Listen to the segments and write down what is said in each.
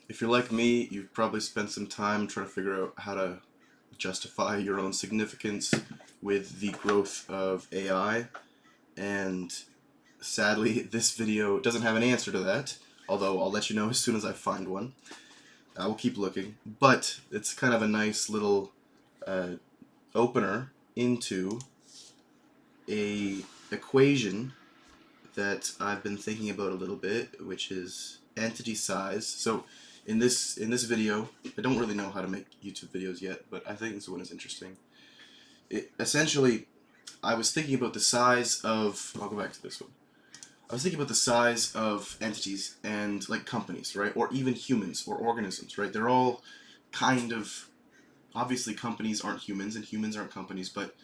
If you're like me, you've probably spent some time trying to figure out how to justify your own significance with the growth of AI, and sadly, this video doesn't have an answer to that, although I'll let you know as soon as I find one. I will keep looking, but it's kind of a nice little uh, opener into a equation that I've been thinking about a little bit, which is entity size. So in this video, I don't really know how to make YouTube videos yet, but I think this one is interesting. Essentially, I was thinking about the size of. I'll go back to this one. I was thinking about the size of entities and like companies, right, or even humans or organisms, right? They're all kind of obviously companies aren't humans and humans aren't companies, but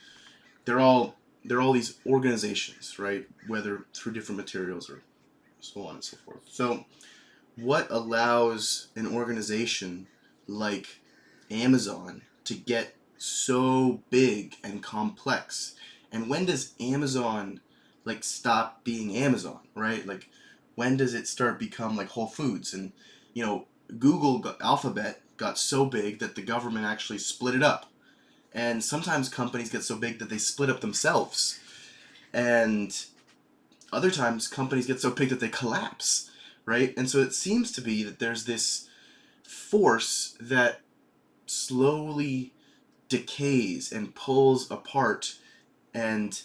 they're all these organizations, right? Whether through different materials or so on and so forth. So, what allows an organization like Amazon to get so big and complex? And when does Amazon like stop being Amazon, right? Like when does it start become like Whole Foods? And Alphabet got so big that the government actually split it up. And sometimes companies get so big that they split up themselves. And other times companies get so big that they collapse, right? And so it seems to be that there's this force that slowly decays and pulls apart, and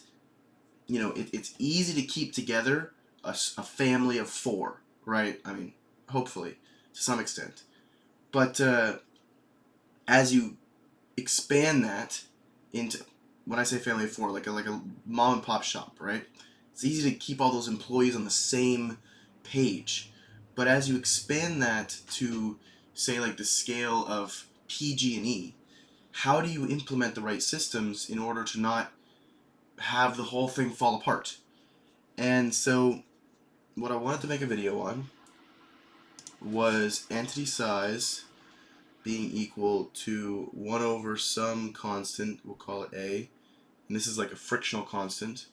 it's easy to keep together a family of four, right? I mean, hopefully to some extent, but as you expand that into, when I say family of four, like a mom and pop shop, right? It's easy to keep all those employees on the same page. But as you expand that to, say, like the scale of PG&E, how do you implement the right systems in order to not have the whole thing fall apart? And so what I wanted to make a video on was entity size being equal to 1 over some constant, we'll call it A, and this is like a frictional constant,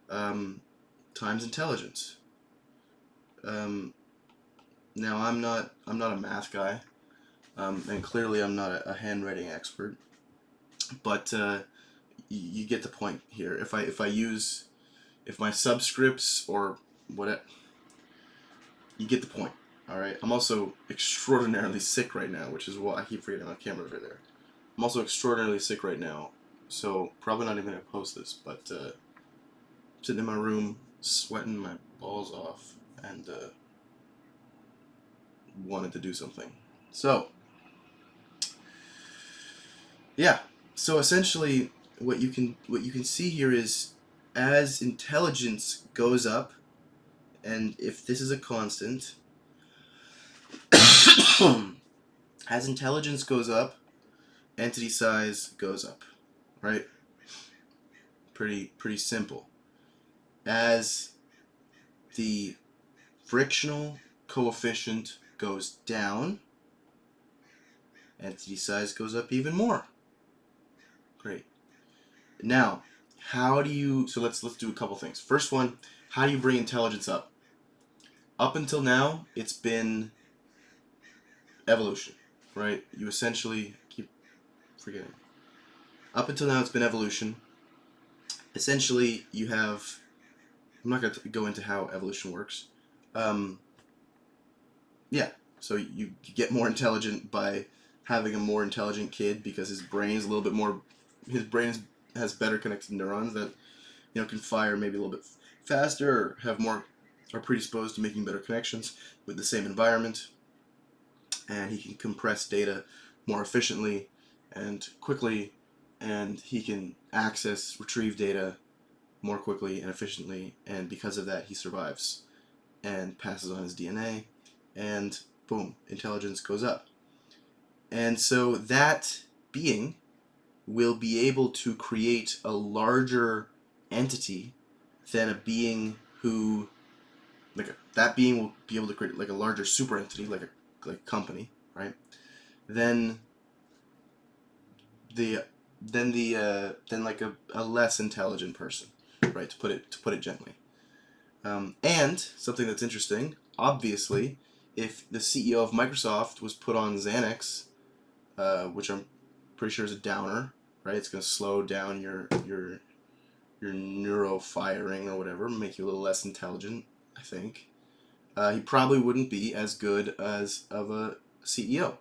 times intelligence. Um, Now I'm not a math guy, and clearly I'm not a handwriting expert, but you get the point here. If my subscripts or what, you get the point. All right. I'm also extraordinarily sick right now, which is why I keep forgetting my camera over there. I'm also extraordinarily sick right now, so probably not even gonna post this. But sitting in my room, sweating my balls off, and wanted to do something. So yeah. So essentially, what you can see here is as intelligence goes up, and if this is a constant, as intelligence goes up, entity size goes up, right? Pretty simple. As the frictional coefficient goes down, entity size goes up even more. Great. Now, how do you? So let's do a couple things. First one, how do you bring intelligence up? Up until now, it's been evolution, right? You essentially keep forgetting. Up until now, it's been evolution. Essentially, you have. I'm not going to go into how evolution works. Um, yeah, so you get more intelligent by having a more intelligent kid because his brain is a little bit more. His brain has better connected neurons that can fire maybe a little bit faster or have more, are predisposed to making better connections with the same environment, and he can compress data more efficiently and quickly, and he can retrieve data more quickly and efficiently, and because of that he survives and passes on his DNA, and boom, intelligence goes up. And so that being will be able to create a larger entity than a being who, that being will be able to create like a larger super entity, like a company, right? Then the then like a less intelligent person, right? To put it gently. And something that's interesting, obviously, if the CEO of Microsoft was put on Xanax, which I'm pretty sure is a downer, right? It's going to slow down your neuro firing or whatever, make you a little less intelligent, I think. He probably wouldn't be as good as of a CEO.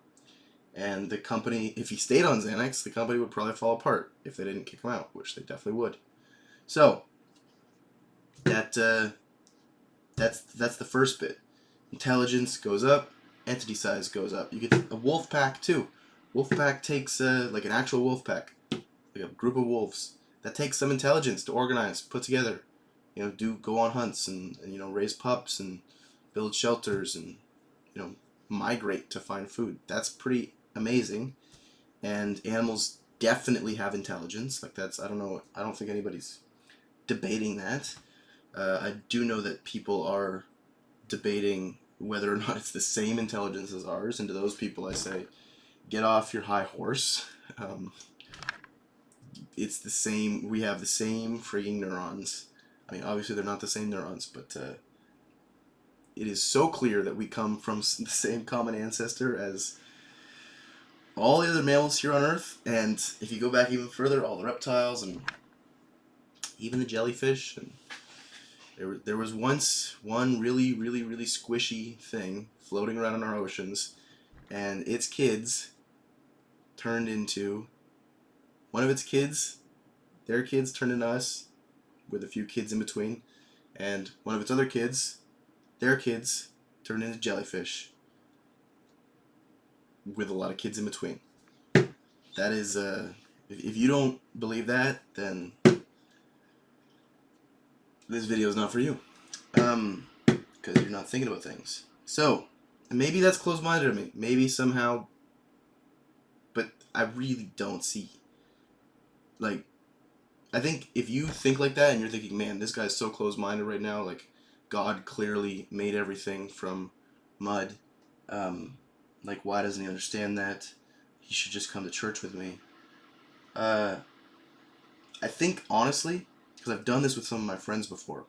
And the company, if he stayed on Xanax, the company would probably fall apart if they didn't kick him out, which they definitely would. So that's the first bit. Intelligence goes up, entity size goes up. You get a wolf pack too. Wolf pack takes like an actual wolf pack, like a group of wolves. That takes some intelligence to organize, put together. Go on hunts and raise pups and build shelters and migrate to find food. That's pretty amazing. And animals definitely have intelligence. Like I don't think anybody's debating that. I do know that people are debating whether or not it's the same intelligence as ours, and to those people I say, get off your high horse. It's the same. We have the same freaking neurons. I mean, obviously they're not the same neurons, but it is so clear that we come from the same common ancestor as all the other mammals here on Earth, and if you go back even further, all the reptiles and even the jellyfish. And there was once one really, really, really squishy thing floating around in our oceans, and its kids turned into one of its kids. Their kids turned into us, with a few kids in between, and one of its other kids, their kids, turned into jellyfish, with a lot of kids in between. That is, if you don't believe that, then this video is not for you. Because you're not thinking about things. So, maybe that's closed-minded of me. Maybe somehow, but I really don't see. Like, I think if you think like that and you're thinking, man, this guy's so closed-minded right now, like, God clearly made everything from mud. Like, why doesn't he understand that? He should just come to church with me. I think, honestly, because I've done this with some of my friends before,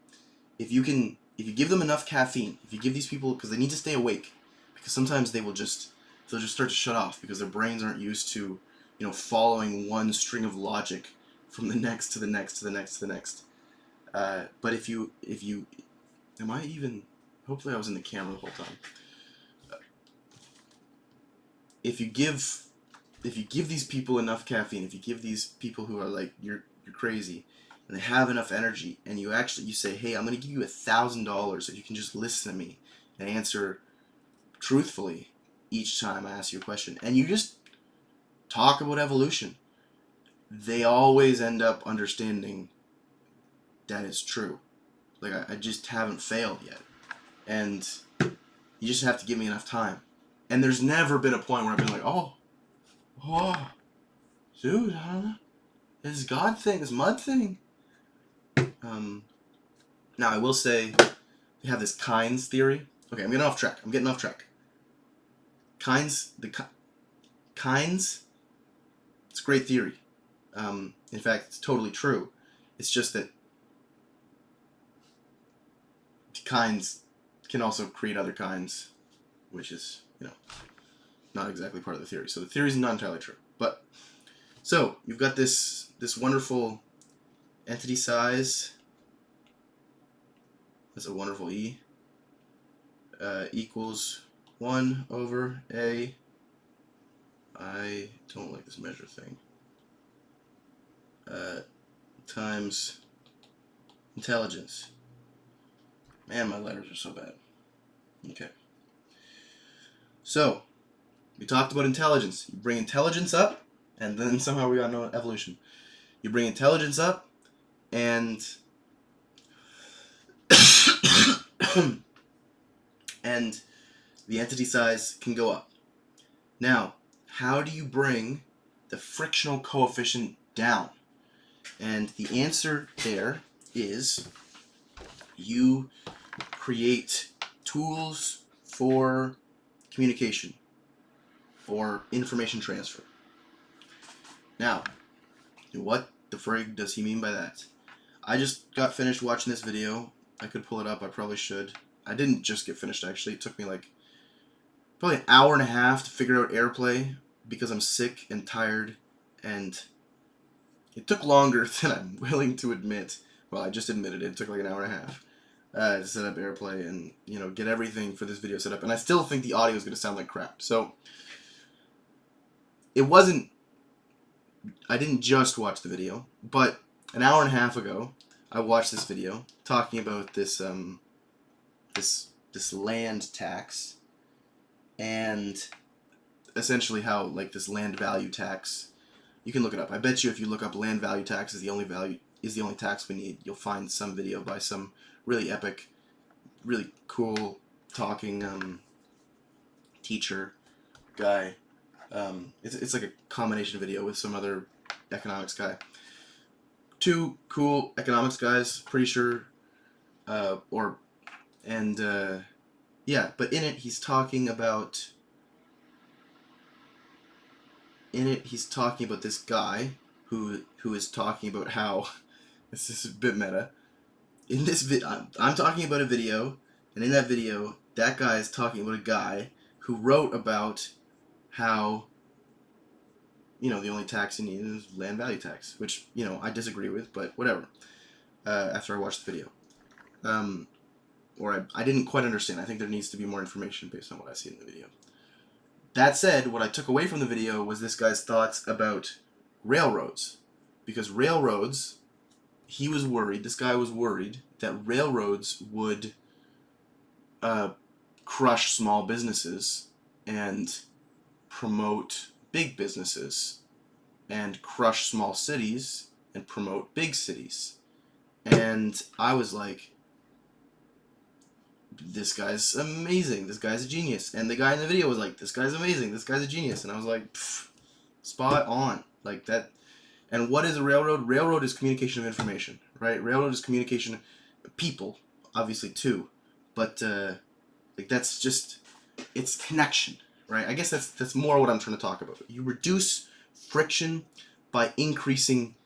if you give them enough caffeine, if you give these people, because they need to stay awake, because sometimes they'll just start to shut off because their brains aren't used to, following one string of logic from the next to the next to the next to the next. But if you, am I even? Hopefully, I was in the camera the whole time. If you give these people enough caffeine, if you give these people who are like you're crazy, and they have enough energy, and you say, hey, I'm going to give you $1,000 if you can just listen to me and answer truthfully each time I ask you a question, and you just talk about evolution, they always end up understanding that it's true. Like, I just haven't failed yet, and you just have to give me enough time. And there's never been a point where I've been like, oh, dude, I don't know, this God thing, this mud thing. Now I will say, they have this Kynes theory. Okay, I'm getting off track. Kynes, it's a great theory. In fact, it's totally true. It's just that kinds can also create other kinds, which is, not exactly part of the theory. So the theory is not entirely true. But, so, you've got this wonderful entity size. That's a wonderful E. Equals 1 over A. I don't like this measure thing. Times intelligence. Man, my letters are so bad. Okay. So, we talked about intelligence. You bring intelligence up, and then somehow we got no evolution. You bring intelligence up, and and the entity size can go up. Now, how do you bring the frictional coefficient down? And the answer there is you create tools for communication or information transfer. Now, what the frig does he mean by that? I just got finished watching this video. I could pull it up. I probably should. I didn't just get finished, actually. It took me like probably an hour and a half to figure out AirPlay because I'm sick and tired, and it took longer than I'm willing to admit. Well, I just admitted it. It took like an hour and a half to set up AirPlay and get everything for this video set up. And I still think the audio is going to sound like crap. So it wasn't. I didn't just watch the video, but an hour and a half ago, I watched this video talking about this this land tax, and essentially how like this land value tax. You can look it up. I bet you if you look up land value tax is the only tax we need, you'll find some video by some really epic, really cool talking teacher guy. It's like a combination video with some other economics guy. Two cool economics guys, pretty sure, yeah. But in it he's talking about this guy who is talking about how this is a bit meta. In this I'm talking about a video, and in that video, that guy is talking about a guy who wrote about how the only tax you need is land value tax, which I disagree with, but whatever. After I watched the video, or I didn't quite understand. I think there needs to be more information based on what I see in the video. That said, what I took away from the video was this guy's thoughts about railroads, because railroads, this guy was worried that railroads would crush small businesses and promote big businesses, and crush small cities and promote big cities. And I was like, this guy's amazing, this guy's a genius. And the guy in the video was like, this guy's amazing, this guy's a genius. And I was like, spot on, like that. And what is a railroad? Railroad is communication of information, right? Railroad is communication of people, obviously too, but like that's just, it's connection, right? I guess that's more what I'm trying to talk about. You reduce friction by increasing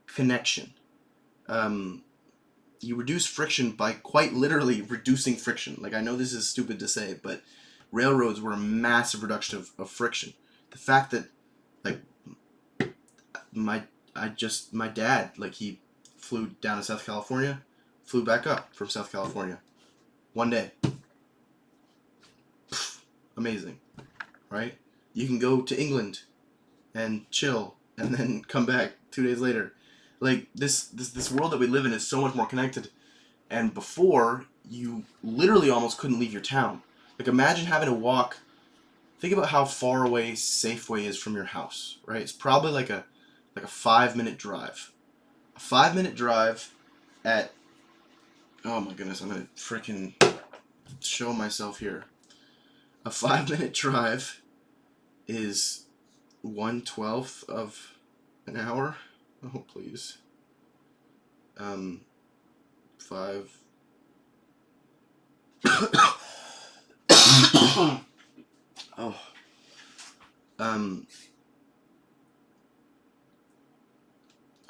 connection. You reduce friction by quite literally reducing friction. Like, I know this is stupid to say, but railroads were a massive reduction of friction. The fact that, like, my dad, like, he flew down to South California, flew back up from South California one day. Amazing, right? You can go to England and chill and then come back 2 days later. Like, this world that we live in is so much more connected. And before, you literally almost couldn't leave your town. Like, imagine having to walk. Think about how far away Safeway is from your house, right? It's probably like a 5-minute drive. A 5-minute drive at, oh my goodness, I'm gonna freaking show myself here. A 5-minute drive is 1/12 of an hour. Oh, please. 5. Oh. I'm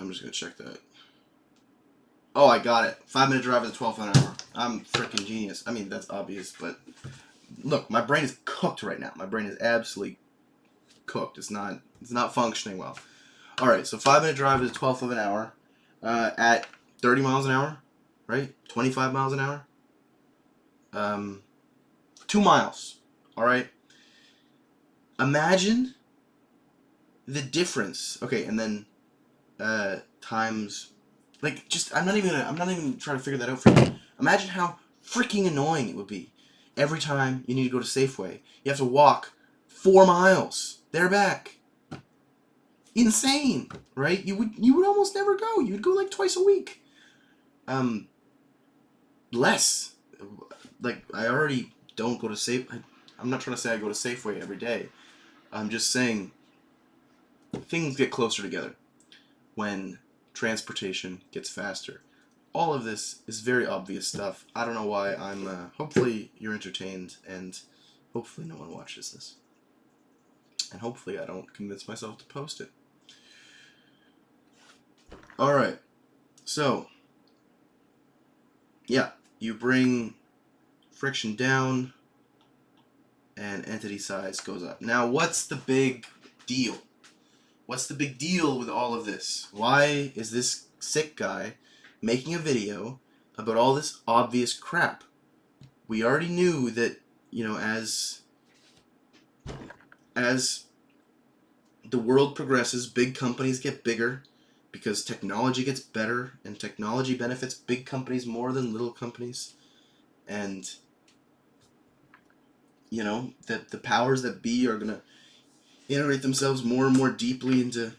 just gonna check that. Oh, I got it. 5-minute drive is 12 an hour. I'm freaking genius. I mean, that's obvious, but look, my brain is cooked right now. My brain is absolutely cooked. It's not functioning well. All right, so 5-minute drive is 1/12 of an hour at 30 miles an hour, right? 25 miles an hour. 2 miles. All right. Imagine the difference. Okay, and then times, like, just I'm not even trying to figure that out for you. Imagine how freaking annoying it would be every time you need to go to Safeway. You have to walk 4 miles there back. Insane, right? You would almost never go. You'd go like twice a week. Less. Like, I already don't go to Safeway. I'm not trying to say I go to Safeway every day. I'm just saying things get closer together when transportation gets faster. All of this is very obvious stuff. I don't know why I'm... hopefully you're entertained, and hopefully no one watches this. And hopefully I don't convince myself to post it. Alright. So, yeah, you bring friction down, and entity size goes up. Now, what's the big deal? What's the big deal with all of this? Why is this sick guy making a video about all this obvious crap? We already knew that, as the world progresses, big companies get bigger because technology gets better, and technology benefits big companies more than little companies. And that the powers that be are going to integrate themselves more and more deeply into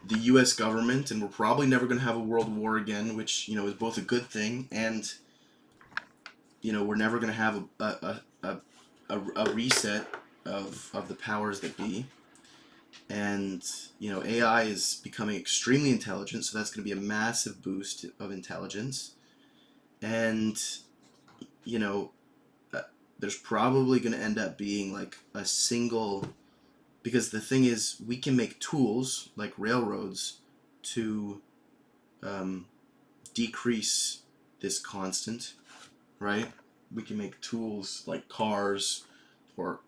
the U.S. government, and we're probably never going to have a world war again, which is both a good thing, and we're never going to have a reset of the powers that be. And AI is becoming extremely intelligent, so that's going to be a massive boost of intelligence. And there's probably going to end up being like a single, because the thing is, we can make tools like railroads to decrease this constant, right? We can make tools like cars or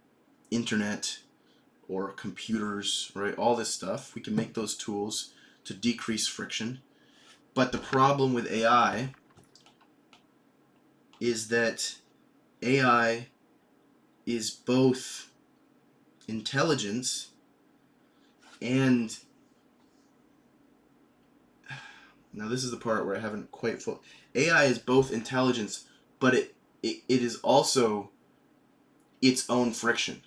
internet or computers, right? All this stuff, we can make those tools to decrease friction. But the problem with AI is that AI is both intelligence and, now this is the part where I haven't quite full. AI is both intelligence, but it is also its own friction,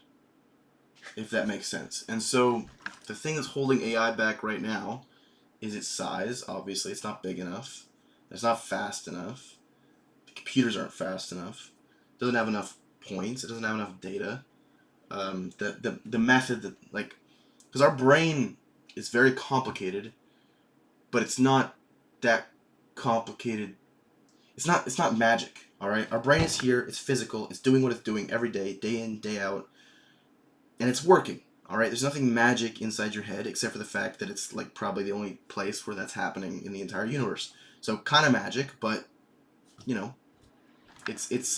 if that makes sense. And so the thing that's holding AI back right now is its size. Obviously, it's not big enough. It's not fast enough. The computers aren't fast enough. It doesn't have enough points. It doesn't have enough data. The method that, like, because our brain is very complicated, but it's not that complicated. It's not magic. All right, our brain is here. It's physical. It's doing what it's doing every day, day in, day out, and it's working. All right, there's nothing magic inside your head except for the fact that it's like probably the only place where that's happening in the entire universe. So kind of magic, but it's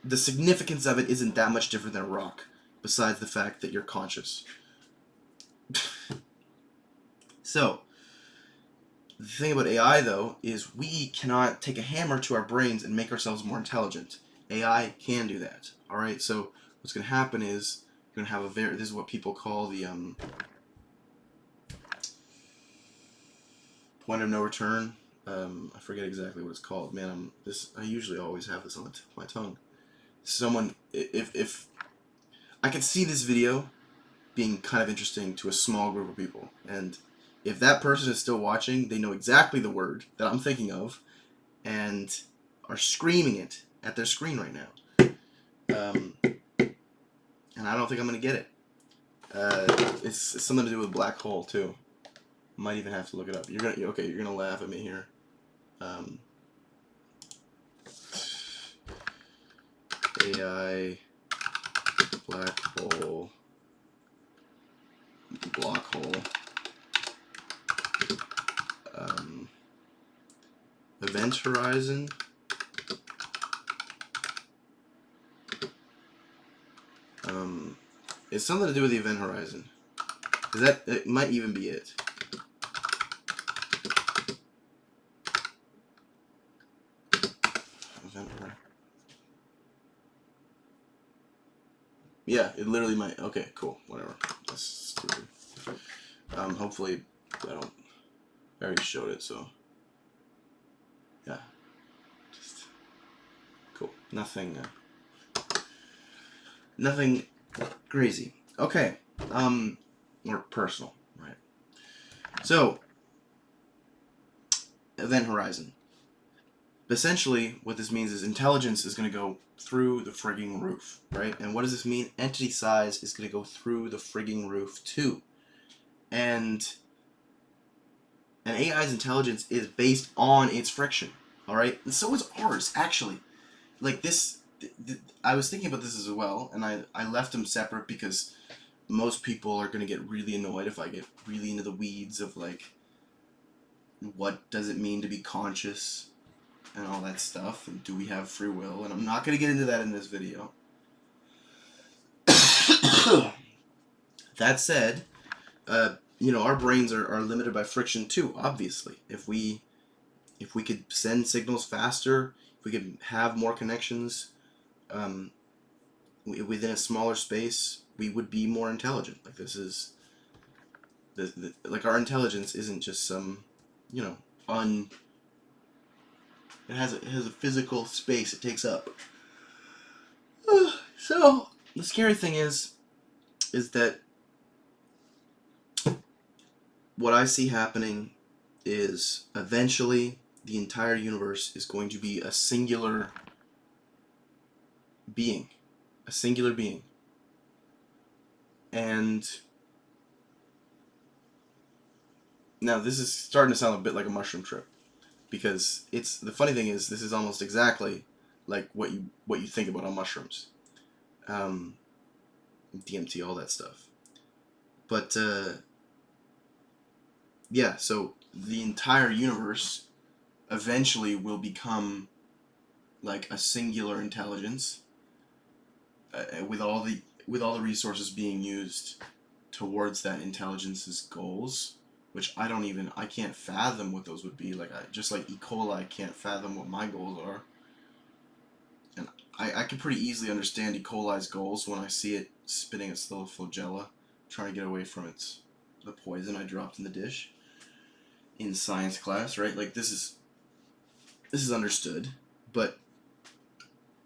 the significance of it isn't that much different than a rock, besides the fact that you're conscious. So the thing about AI though is we cannot take a hammer to our brains and make ourselves more intelligent. AI can do that. All right, so what's going to happen is you're going to have this is what people call the point of no return. I forget exactly what it's called. Man, I usually always have this on my tongue. Someone, if I could see this video being kind of interesting to a small group of people, and if that person is still watching, they know exactly the word that I'm thinking of, and are screaming it at their screen right now. And I don't think I'm gonna get it. It's something to do with black hole too. Might even have to look it up. You're gonna laugh at me here. AI black hole block hole event horizon. It's something to do with the event horizon. It might even be it. Yeah, it literally might. Okay, cool. Whatever. That's stupid. Hopefully, I already showed it, so. Yeah. Just. Cool. Nothing crazy. Okay. Or personal, right? So, event horizon. Essentially, what this means is intelligence is going to go through the frigging roof, right? And what does this mean? Entity size is going to go through the frigging roof too. And an AI's intelligence is based on its friction, all right? And so is ours, actually. Like this, I was thinking about this as well, and I left them separate because most people are going to get really annoyed if I get really into the weeds of, like, what does it mean to be conscious? and all that stuff, and do we have free will, and I'm not going to get into that in this video. That said, our brains are limited by friction too, obviously. If we could send signals faster, if we could have more connections within a smaller space, we would be more intelligent. Like, this is like, our intelligence isn't just some, it has a physical space it takes up. So the scary thing is that what I see happening is eventually the entire universe is going to be a singular being. And now this is starting to sound a bit like a mushroom trip, because the funny thing is, this is almost exactly like what you think about on mushrooms. DMT, all that stuff. But yeah, so the entire universe eventually will become like a singular intelligence, with all the resources being used towards that intelligence's goals, which I can't fathom what those would be. Like, just like E. coli, I can't fathom what my goals are. And I can pretty easily understand E. coli's goals when I see it spitting its little flagella, trying to get away from the poison I dropped in the dish in science class, right? Like, this is understood, but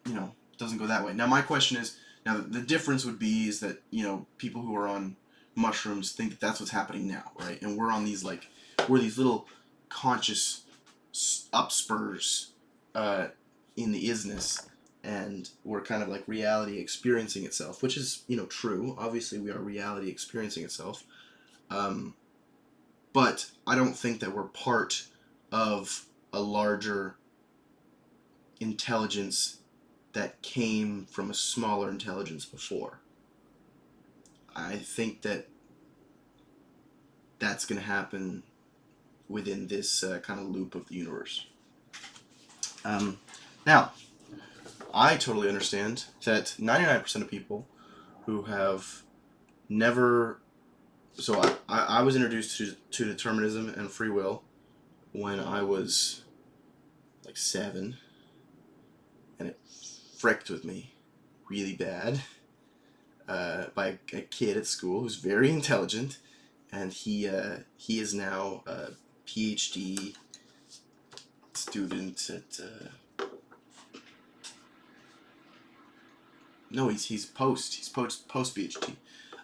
it doesn't go that way. Now, my question is, the difference would be is that, people who are on mushrooms think that that's what's happening now, right? And we're on these, like, we're these little conscious upspurs in the isness, and we're kind of like reality experiencing itself, which is, true. Obviously, we are reality experiencing itself. But I don't think that we're part of a larger intelligence that came from a smaller intelligence before. I think that that's going to happen within this kind of loop of the universe. Now, I totally understand that 99% of people who have never... So I was introduced to determinism and free will when I was like 7, and it fricked with me really bad by a kid at school who's very intelligent, and he is now a PhD student at no, he's post PhD.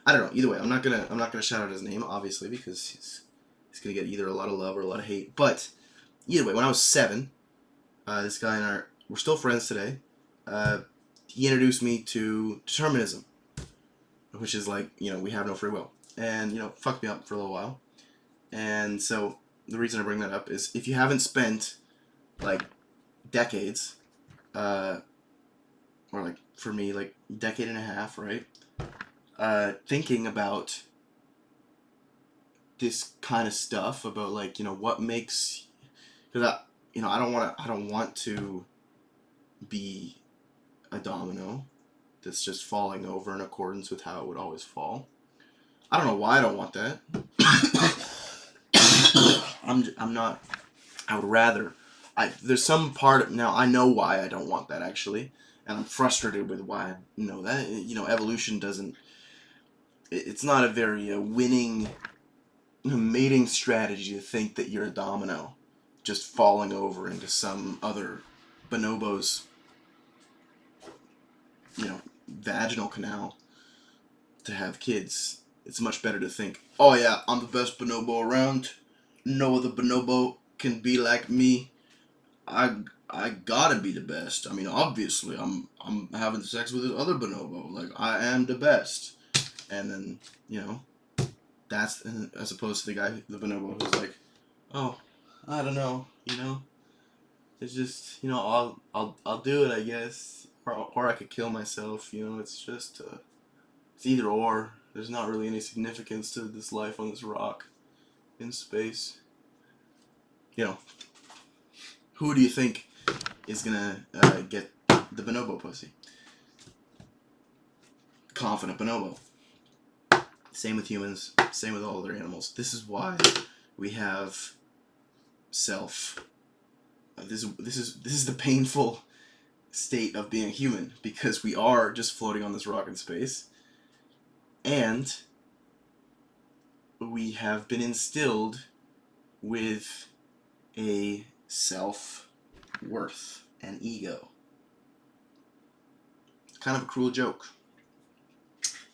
I don't know. Either way, I'm not gonna shout out his name, obviously, because he's gonna get either a lot of love or a lot of hate. But either way, when I was 7, this guy and we're still friends today. He introduced me to determinism, which is like, we have no free will, and fucked me up for a little while. And so the reason I bring that up is, if you haven't spent like decades, or like for me, like decade and a half, right? Thinking about this kind of stuff, about like, what makes, because I don't want to be a domino that's just falling over in accordance with how it would always fall. I don't know why I don't want that. I'm not. I would rather. There's some part now. I know why I don't want that, actually, and I'm frustrated with why I know that. Evolution doesn't. It's not a very winning mating strategy to think that you're a domino, just falling over into some other bonobo's, vaginal canal to have kids. It's much better to think, oh yeah, I'm the best bonobo around. No other bonobo can be like me. I gotta be the best. I mean, obviously, I'm having sex with this other bonobo. Like, I am the best. And then, that's, as opposed to the bonobo who's like, oh, I don't know, it's just, I'll do it, I guess, or I could kill myself. It's just it's either or. There's not really any significance to this life on this rock in space. Who do you think is gonna get the bonobo pussy. Confident bonobo. Same with humans. Same with all other animals. This is why we have self. This is the painful state of being a human, because we are just floating on this rock in space, and we have been instilled with a self-worth and ego. Kind of a cruel joke.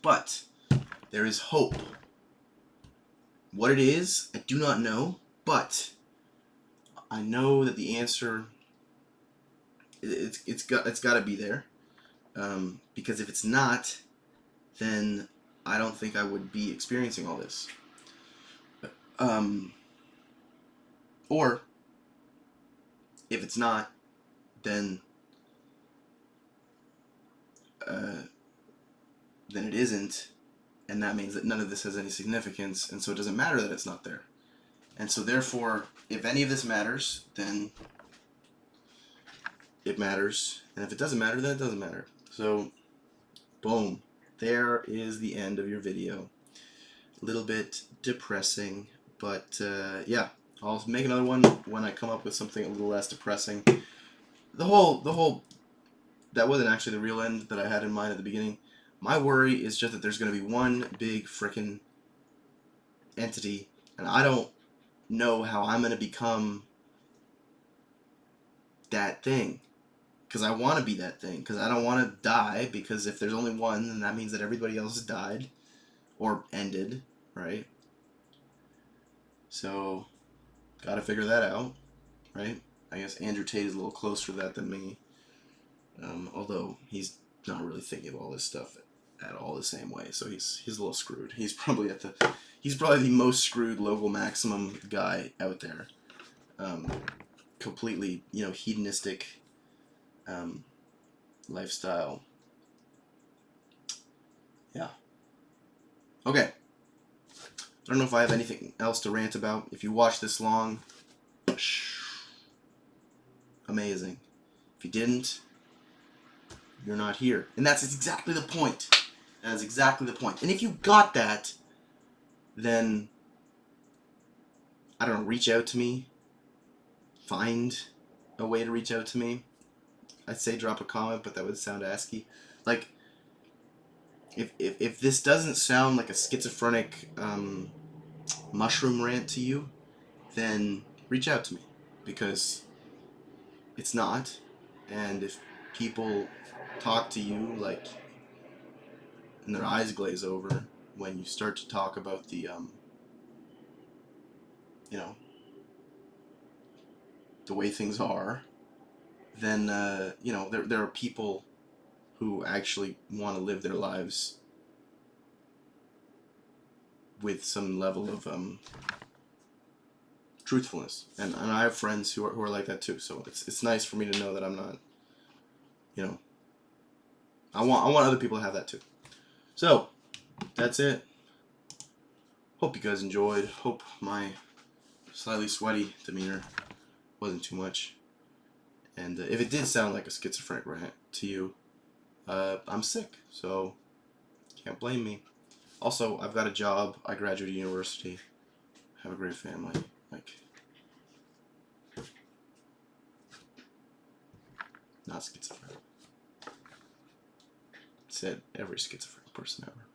But there is hope. What it is, I do not know, but I know that the answer, it's got to be there. Because if it's not, then I don't think I would be experiencing all this. Or if it's not, then it isn't, and that means that none of this has any significance, and so it doesn't matter that it's not there. And so therefore, if any of this matters, then it matters, and if it doesn't matter, then it doesn't matter. So, boom. There is the end of your video. A little bit depressing, but yeah, I'll make another one when I come up with something a little less depressing. The whole, that wasn't actually the real end that I had in mind at the beginning. My worry is just that there's going to be one big frickin' entity, and I don't know how I'm going to become that thing. Because I want to be that thing. Because I don't want to die. Because if there's only one, then that means that everybody else has died. Or ended. Right? So, gotta figure that out. Right? I guess Andrew Tate is a little closer to that than me. Although, he's not really thinking of all this stuff at all the same way. So he's a little screwed. He's probably the most screwed local maximum guy out there. Completely, hedonistic lifestyle. Yeah. Okay. I don't know if I have anything else to rant about. If you watch this long, amazing. If you didn't, you're not here. And that's exactly the point. That is exactly the point. And if you got that, then, I don't know, reach out to me. Find a way to reach out to me. I'd say drop a comment, but that would sound ASCII. Like, if this doesn't sound like a schizophrenic mushroom rant to you, then reach out to me, because it's not. And if people talk to you like, and their eyes glaze over when you start to talk about the the way things are, then there are people who actually want to live their lives with some level of truthfulness, and I have friends who are like that too. So it's nice for me to know that I'm not, I want other people to have that too. So that's it. Hope you guys enjoyed. Hope my slightly sweaty demeanor wasn't too much. And if it did sound like a schizophrenic rant to you, I'm sick, so can't blame me. Also, I've got a job. I graduated university. Have a great family. Not schizophrenic. Said every schizophrenic person ever.